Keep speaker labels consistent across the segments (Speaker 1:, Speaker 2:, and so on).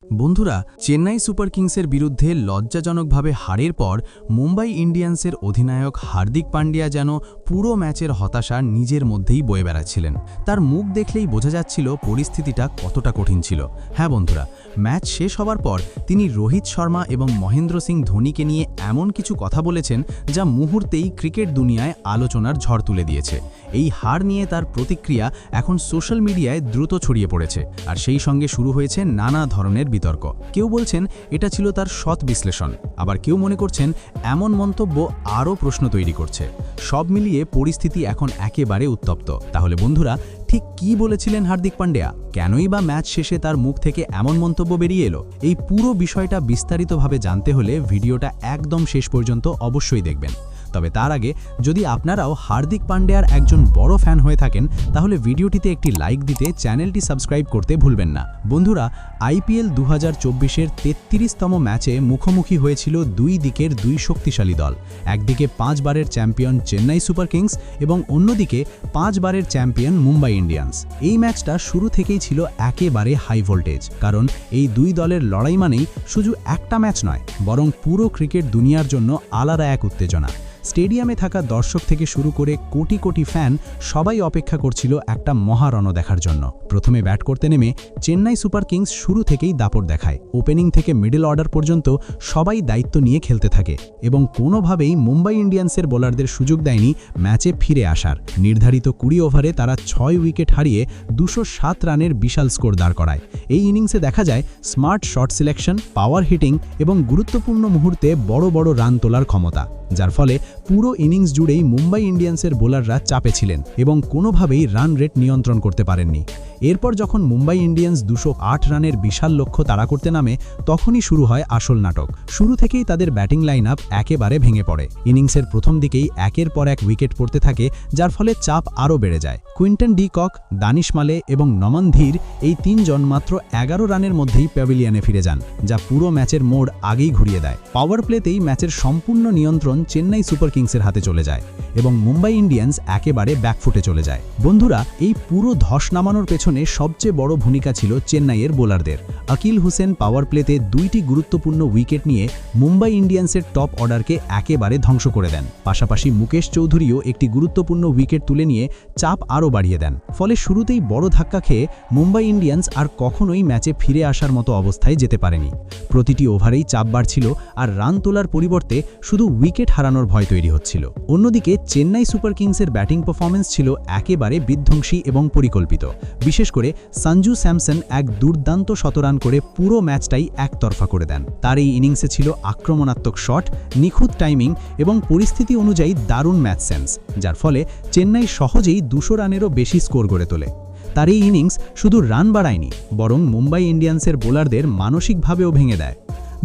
Speaker 1: বন্ধুরা, চেন্নাই সুপার কিংসের বিরুদ্ধে লজ্জাজনকভাবে হারের পর মুম্বাই ইন্ডিয়ান্সের অধিনায়ক হার্দিক পান্ডিয়া যেন পুরো ম্যাচের হতাশা নিজের মধ্যেই বয়ে বেড়াচ্ছিলেন। তার মুখ দেখলেই বোঝা যাচ্ছিল পরিস্থিতিটা কতটা কঠিন ছিল। হ্যাঁ বন্ধুরা, ম্যাচ শেষ হওয়ার পর তিনি রোহিত শর্মা এবং মহেন্দ্র সিং ধোনিকে নিয়ে এমন কিছু কথা বলেছেন যা মুহূর্তেই ক্রিকেট দুনিয়ায় আলোচনার ঝড় তুলে দিয়েছে। এই হার নিয়ে তার প্রতিক্রিয়া এখন সোশ্যাল মিডিয়ায় দ্রুত ছড়িয়ে পড়েছে, আর সেই সঙ্গে শুরু হয়েছে নানা ধরনের বিতর্ক। কেউ বলছেন এটা ছিল তার সৎ বিশ্লেষণ, আবার কেউ মনে করছেন এমন মন্তব্য আরও প্রশ্ন তৈরি করছে। সব মিলিয়ে পরিস্থিতি এখন একেবারে উত্তপ্ত। তাহলে বন্ধুরা, ঠিক কী বলেছিলেন হার্দিক পান্ডিয়া? কেনই বা ম্যাচ শেষে তার মুখ থেকে এমন মন্তব্য বেরিয়ে এলো? এই পুরো বিষয়টা বিস্তারিতভাবে জানতে হলে ভিডিওটা একদম শেষ পর্যন্ত অবশ্যই দেখবেন। তবে তার আগে যদি আপনারাও হার্দিক পান্ডিয়ার একজন বড় ফ্যান হয়ে থাকেন, তাহলে ভিডিওটিতে একটি লাইক দিতে চ্যানেলটি সাবস্ক্রাইব করতে ভুলবেন না। বন্ধুরা, আইপিএল 2024-এর 33তম ম্যাচে মুখোমুখি হয়েছিল দুই দিকের দুই শক্তিশালী দল। একদিকে 5 বারের চ্যাম্পিয়ন চেন্নাই সুপার কিংস এবং অন্যদিকে 5 বারের চ্যাম্পিয়ন মুম্বাই ইন্ডিয়ান্স। এই ম্যাচটা শুরু থেকেই ছিল একেবারে হাই ভোল্টেজ, কারণ এই দুই দলের লড়াই মানেই শুধু একটা ম্যাচ নয়, বরং পুরো ক্রিকেট দুনিয়ার জন্য আলাদা এক উত্তেজনা। স্টেডিয়ামে থাকা দর্শক থেকে শুরু করে কোটি কোটি ফ্যান সবাই অপেক্ষা করছিল একটা মহারণ দেখার জন্য। প্রথমে ব্যাট করতে নেমে চেন্নাই সুপার কিংস শুরু থেকেই দাপট দেখায়। ওপেনিং থেকে মিডল অর্ডার পর্যন্ত সবাই দায়িত্ব নিয়ে খেলতে থাকে এবং কোনোভাবেই মুম্বাই ইন্ডিয়ান্সের বোলারদের সুযোগ দেয়নি ম্যাচে ফিরে আসার। নির্ধারিত 20 ওভারে তারা 6 উইকেট হারিয়ে 207 রানের বিশাল স্কোর দাঁড় করায়। এই ইনিংসে দেখা যায় স্মার্ট শট সিলেকশন, পাওয়ার হিটিং এবং গুরুত্বপূর্ণ মুহূর্তে বড় বড় রান তোলার ক্ষমতা, যার ফলে পুরো ইনিংস জুড়েই মুম্বাই ইন্ডিয়ান্সের বোলাররা চাপে ছিলেন এবং কোনোভাবেই রান রেট নিয়ন্ত্রণ করতে পারেননি। এরপর যখন মুম্বাই ইন্ডিয়ান্স 208 রানের বিশাল লক্ষ্য তাড়া করতে নামে, তখনই শুরু হয় আসল নাটক। শুরু থেকেই তাদের ব্যাটিং লাইন আপ একেবারে ভেঙে পড়ে। ইনিংসের প্রথম দিকেই একের পর এক উইকেট পড়তে থাকে, যার ফলে চাপ আরও বেড়ে যায়। কুইন্টন ডি কক, দানিশ মালে এবং নমন ধীর এই তিনজন মাত্র 11 রানের মধ্যেই প্যাভিলিয়নে ফিরে যান, যা পুরো ম্যাচের মোড় আগেই ঘুরিয়ে দেয়। পাওয়ার প্লেতেই ম্যাচের সম্পূর্ণ নিয়ন্ত্রণ চেন্নাই সুপার কিংসের হাতে চলে যায় এবং মুম্বাই ইন্ডিয়ান্স একেবারে ব্যাকফুটে চলে যায়। বন্ধুরা, এই পুরো ধস নামানোর পেছনে সবচেয়ে বড় ভূমিকা ছিল চেন্নাইয়ের বোলারদের। আকিল হুসেন পাওয়ার প্লেতে 2টি গুরুত্বপূর্ণ উইকেট নিয়ে মুম্বাই ইন্ডিয়ান্সের টপ অর্ডারকে একেবারে ধ্বংস করে দেন। পাশাপাশি মুকেশ চৌধুরীও একটি গুরুত্বপূর্ণ উইকেট তুলে নিয়ে চাপ আরও বাড়িয়ে দেন। ফলে শুরুতেই বড় ধাক্কা খেয়ে মুম্বাই ইন্ডিয়ান্স আর কখনোই ম্যাচে ফিরে আসার মতো অবস্থায় যেতে পারেনি। প্রতিটি ওভারেই চাপ বাড়ছিল আর রান তোলার পরিবর্তে শুধু উইকেট হারানোর ভয় তৈরি হচ্ছিল। অন্যদিকে চেন্নাই সুপার কিংসের ব্যাটিং পারফরম্যান্স ছিল একেবারে বিধ্বংসী এবং পরিকল্পিত। বিশেষ করে সঞ্জু স্যামসন এক দুর্দান্ত শতরান করে পুরো ম্যাচটাই একতরফা করে দেন। তার এই ইনিংসে ছিল আক্রমণাত্মক শট, নিখুঁত টাইমিং এবং পরিস্থিতি অনুযায়ী দারুণ ম্যাচ সেন্স, যার ফলে চেন্নাই সহজেই 200 রানেরও বেশি স্কোর করে তোলে। তার এই ইনিংস শুধু রান বাড়ায়নি, বরং মুম্বাই ইন্ডিয়ান্সের বোলারদের মানসিকভাবেও ভেঙে দেয়।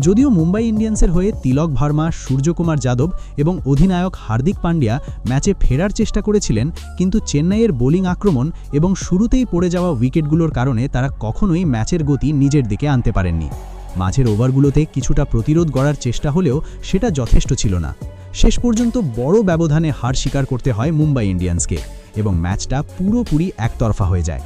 Speaker 1: যদিও মুম্বাই ইন্ডিয়ান্সের হয়ে তিলক ভার্মা, সূর্যকুমার যাদব এবং অধিনায়ক হার্দিক পান্ডিয়া ম্যাচে ফেরার চেষ্টা করেছিলেন, কিন্তু চেন্নাইয়ের বোলিং আক্রমণ এবং শুরুতেই পড়ে যাওয়া উইকেটগুলোর কারণে তারা কখনোই ম্যাচের গতি নিজের দিকে আনতে পারেননি। মাঝের ওভারগুলোতে কিছুটা প্রতিরোধ গড়ার চেষ্টা হলেও সেটা যথেষ্ট ছিল না। শেষ পর্যন্ত বড় ব্যবধানে হার স্বীকার করতে হয় মুম্বাই ইন্ডিয়ান্সকে এবং ম্যাচটা পুরোপুরি একতরফা হয়ে যায়।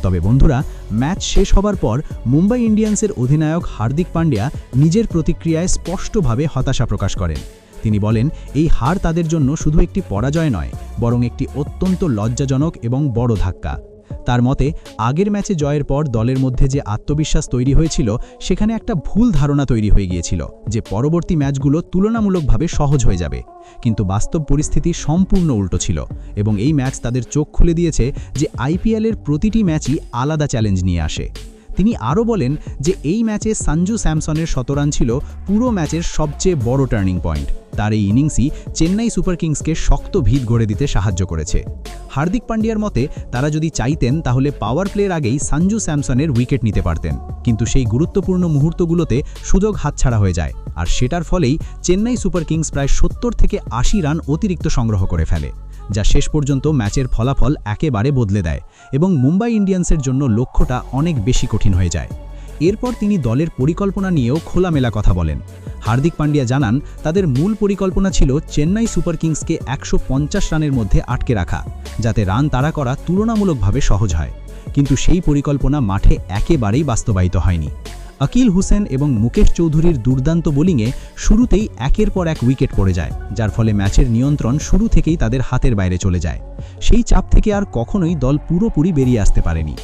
Speaker 1: তবে বন্ধুরা, ম্যাচ শেষ হবার পর মুম্বাই ইন্ডিয়ান্সের অধিনায়ক হার্দিক পান্ডিয়া নিজের প্রতিক্রিয়ায় স্পষ্টভাবে হতাশা প্রকাশ করেন। তিনি বলেন, এই হার তাদের জন্য শুধু একটি পরাজয় নয়, বরং একটি অত্যন্ত লজ্জাজনক এবং বড় ধাক্কা। তার মতে, আগের ম্যাচে জয়ের পর দলের মধ্যে যে আত্মবিশ্বাস তৈরি হয়েছিল, সেখানে একটা ভুল ধারণা তৈরি হয়ে গিয়েছিল যে পরবর্তী ম্যাচগুলো তুলনামূলকভাবে সহজ হয়ে যাবে। কিন্তু বাস্তব পরিস্থিতি সম্পূর্ণ উল্টো ছিল এবং এই ম্যাচ তাদের চোখ খুলে দিয়েছে যে আইপিএলের প্রতিটি ম্যাচই আলাদা চ্যালেঞ্জ নিয়ে আসে। তিনি আরও বলেন যে এই ম্যাচে সঞ্জু স্যামসনের শতরান ছিল পুরো ম্যাচের সবচেয়ে বড় টার্নিং পয়েন্ট। তার এই ইনিংসই চেন্নাই সুপার কিংসকে শক্ত ভিত গড়ে দিতে সাহায্য করেছে। হার্দিক পান্ডিয়ার মতে, তারা যদি চাইতেন তাহলে পাওয়ার প্লের আগেই সঞ্জু স্যামসনের উইকেট নিতে পারতেন, কিন্তু সেই গুরুত্বপূর্ণ মুহূর্তগুলোতে সুযোগ হাতছাড়া হয়ে যায়, আর সেটার ফলেই চেন্নাই সুপার কিংস প্রায় 70 থেকে 80 রান অতিরিক্ত সংগ্রহ করে ফেলে, যা শেষ পর্যন্ত ম্যাচের ফলাফল একেবারে বদলে দেয় এবং মুম্বাই ইন্ডিয়ান্সের জন্য লক্ষ্যটা অনেক বেশি কঠিন হয়ে যায়। এরপর তিনি দলের পরিকল্পনা নিয়েও খোলামেলা কথা বলেন। হার্দিক পান্ডিয়া জানান, তাদের মূল পরিকল্পনা ছিল চেন্নাই সুপার কিংসকে 150 রানের মধ্যে আটকে রাখা, যাতে রান তাড়া করা তুলনামূলকভাবে সহজ হয়। কিন্তু সেই পরিকল্পনা মাঠে একেবারেই বাস্তবায়িত হয়নি।
Speaker 2: আকিল হুসেন এবং মুকেশ চৌধুরীর দুর্দান্ত বোলিংয়ে শুরুতেই একের পর এক উইকেট পড়ে যায়, যার ফলে ম্যাচের নিয়ন্ত্রণ শুরু থেকেই তাদের হাতের বাইরে চলে যায়। সেই চাপ থেকে আর কখনোই দল পুরোপুরি বেরিয়ে আসতে পারেনি।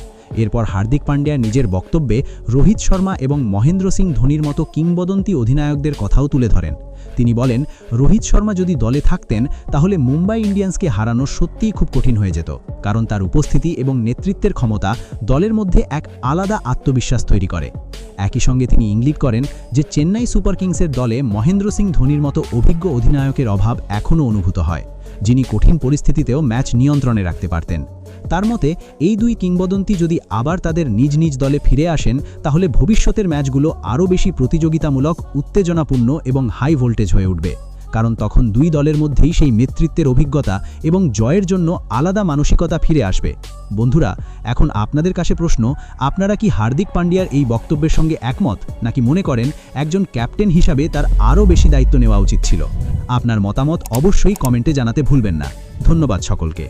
Speaker 2: এরপর হার্দিক পান্ডিয়া নিজের বক্তব্যে রোহিত শর্মা এবং মহেন্দ্র সিং ধোনির মতো কিংবদন্তি অধিনায়কদের কথাও তুলে ধরেন। তিনি বলেন, রোহিত শর্মা যদি দলে থাকতেন তাহলে মুম্বাই ইন্ডিয়ান্সকে হারানো সত্যিই খুব কঠিন হয়ে যেত, কারণ তার উপস্থিতি এবং নেতৃত্বের ক্ষমতা দলের মধ্যে এক আলাদা আত্মবিশ্বাস তৈরি করে। একই সঙ্গে তিনি ইঙ্গিত করেন যে চেন্নাই সুপার কিংসের দলে মহেন্দ্র সিং ধোনির মতো অভিজ্ঞ অধিনায়কের অভাব এখনও অনুভূত হয়, যিনি কঠিন পরিস্থিতিতেও ম্যাচ নিয়ন্ত্রণে রাখতে পারতেন। তার মতে এই দুই কিংবদন্তি যদি আবার তাদের নিজ নিজ দলে ফিরে আসেন তাহলে ভবিষ্যতের ম্যাচগুলো আরও বেশি প্রতিযোগিতামূলক, উত্তেজনাপূর্ণ এবং হাই ভোল্টেজ হয়ে উঠবে, কারণ তখন দুই দলের মধ্যেই সেই নেতৃত্বের অভিজ্ঞতা এবং জয়ের জন্য আলাদা মানসিকতা ফিরে আসবে। বন্ধুরা, এখন আপনাদের কাছে প্রশ্ন, আপনারা কি হার্দিক পান্ডিয়ার এই বক্তব্যের সঙ্গে একমত, নাকি মনে করেন একজন ক্যাপ্টেন হিসাবে তার আরও বেশি দায়িত্ব নেওয়া উচিত ছিল? আপনার মতামত অবশ্যই কমেন্টে জানাতে ভুলবেন না। ধন্যবাদ সকলকে।